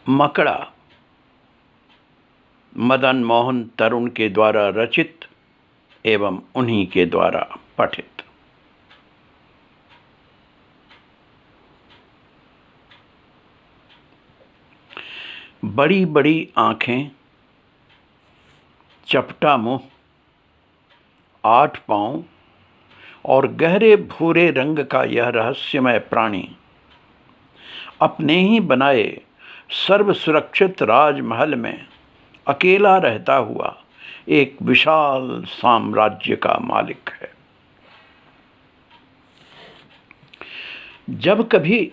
मकड़ा मदन मोहन तरुण के द्वारा रचित एवं उन्हीं के द्वारा पठित। बड़ी बड़ी आँखें, चपटा मुँह, 8 पाँव और गहरे भूरे रंग का यह रहस्यमय प्राणी अपने ही बनाए सर्व सुरक्षित राजमहल में अकेला रहता हुआ एक विशाल साम्राज्य का मालिक है। जब कभी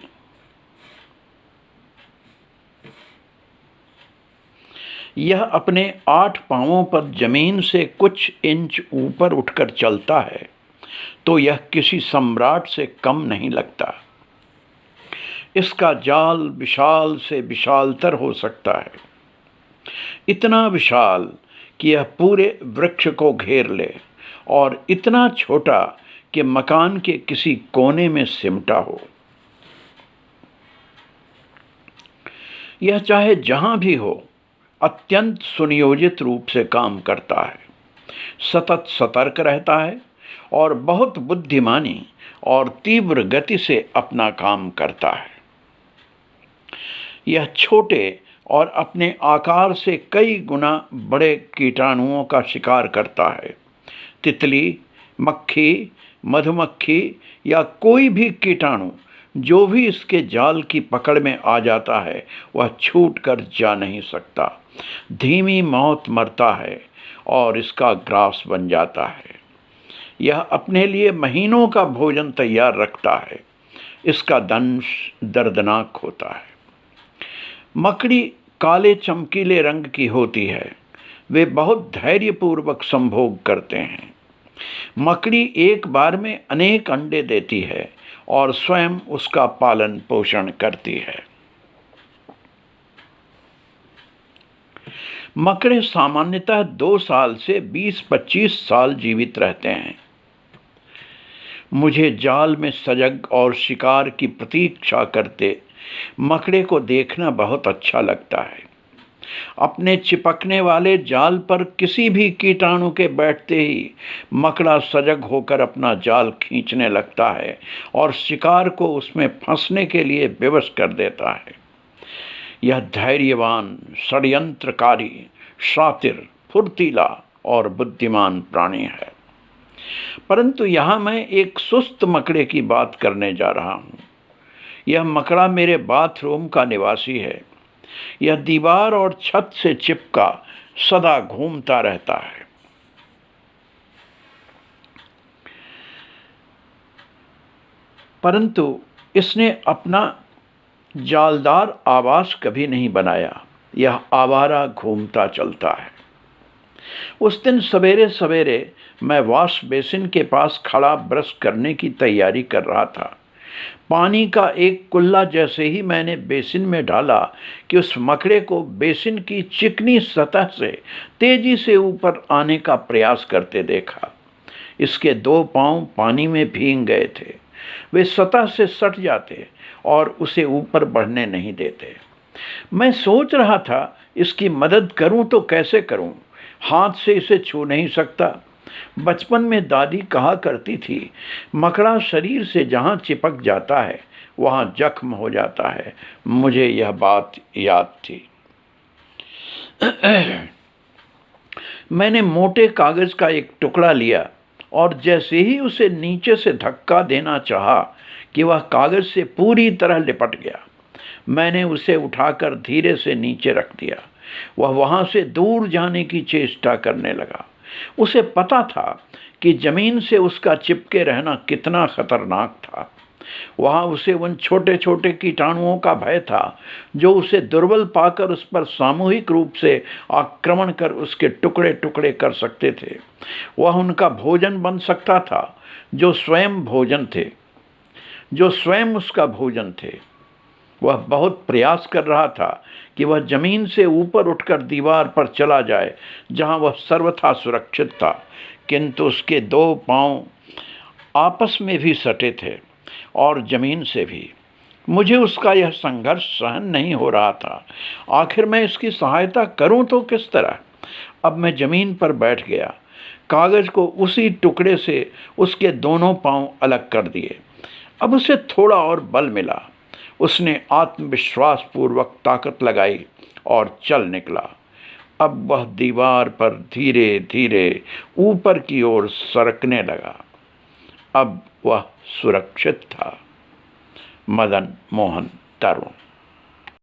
यह अपने 8 पांवों पर जमीन से कुछ इंच ऊपर उठकर चलता है तो यह किसी सम्राट से कम नहीं लगता। इसका जाल विशाल से विशालतर हो सकता है, इतना विशाल कि यह पूरे वृक्ष को घेर ले, और इतना छोटा कि मकान के किसी कोने में सिमटा हो। यह चाहे जहां भी हो अत्यंत सुनियोजित रूप से काम करता है, सतत सतर्क रहता है और बहुत बुद्धिमानी और तीव्र गति से अपना काम करता है। यह छोटे और अपने आकार से कई गुना बड़े कीटाणुओं का शिकार करता है। तितली, मक्खी, मधुमक्खी या कोई भी कीटाणु जो भी इसके जाल की पकड़ में आ जाता है वह छूट कर जा नहीं सकता। धीमी मौत मरता है और इसका ग्रास बन जाता है। यह अपने लिए महीनों का भोजन तैयार रखता है। इसका दंश दर्दनाक होता है। मकड़ी काले चमकीले रंग की होती है। वे बहुत धैर्यपूर्वक संभोग करते हैं। मकड़ी एक बार में अनेक अंडे देती है और स्वयं उसका पालन पोषण करती है। मकड़े सामान्यतः 2 साल से 20-25 साल जीवित रहते हैं। मुझे जाल में सजग और शिकार की प्रतीक्षा करते मकड़े को देखना बहुत अच्छा लगता है। अपने चिपकने वाले जाल पर किसी भी कीटाणु के बैठते ही मकड़ा सजग होकर अपना जाल खींचने लगता है और शिकार को उसमें फंसने के लिए विवश कर देता है। यह धैर्यवान, षड्यंत्रकारी, शातिर, फुर्तीला और बुद्धिमान प्राणी है। परंतु यहाँ मैं एक सुस्त मकड़े की बात करने जा रहा हूँ। यह मकड़ा मेरे बाथरूम का निवासी है। यह दीवार और छत से चिपका सदा घूमता रहता है। परंतु इसने अपना जालदार आवास कभी नहीं बनाया। यह आवारा घूमता चलता है। उस दिन सवेरे सवेरे मैं वॉश बेसिन के पास खड़ा ब्रश करने की तैयारी कर रहा था। पानी का एक कुल्ला जैसे ही मैंने बेसिन में डाला कि उस मकड़े को बेसिन की चिकनी सतह से तेजी से ऊपर आने का प्रयास करते देखा। इसके 2 पांव पानी में भीग गए थे। वे सतह से सट जाते और उसे ऊपर बढ़ने नहीं देते। मैं सोच रहा था इसकी मदद करूं तो कैसे करूं, हाथ से इसे छू नहीं सकता। बचपन में दादी कहा करती थी, मकड़ा शरीर से जहाँ चिपक जाता है वहाँ जख्म हो जाता है। मुझे यह बात याद थी। मैंने मोटे कागज़ का एक टुकड़ा लिया और जैसे ही उसे नीचे से धक्का देना चाहा कि वह कागज़ से पूरी तरह लिपट गया। मैंने उसे उठाकर धीरे से नीचे रख दिया। वह वहाँ से दूर जाने की चेष्टा करने लगा। उसे पता था कि जमीन से उसका चिपके रहना कितना खतरनाक था। वहाँ उसे उन छोटे छोटे कीटाणुओं का भय था जो उसे दुर्बल पाकर उस पर सामूहिक रूप से आक्रमण कर उसके टुकड़े टुकड़े कर सकते थे। वह उनका भोजन बन सकता था जो स्वयं उसका भोजन थे। वह बहुत प्रयास कर रहा था कि वह जमीन से ऊपर उठकर दीवार पर चला जाए जहां वह सर्वथा सुरक्षित था, किंतु उसके 2 पांव आपस में भी सटे थे और जमीन से भी। मुझे उसका यह संघर्ष सहन नहीं हो रहा था। आखिर मैं इसकी सहायता करूं तो किस तरह। अब मैं ज़मीन पर बैठ गया, कागज़ को उसी टुकड़े से उसके दोनों पांव अलग कर दिए। अब उसे थोड़ा और बल मिला। उसने आत्मविश्वास पूर्वक ताकत लगाई और चल निकला। अब वह दीवार पर धीरे धीरे ऊपर की ओर सरकने लगा। अब वह सुरक्षित था। मदन मोहन तरुण।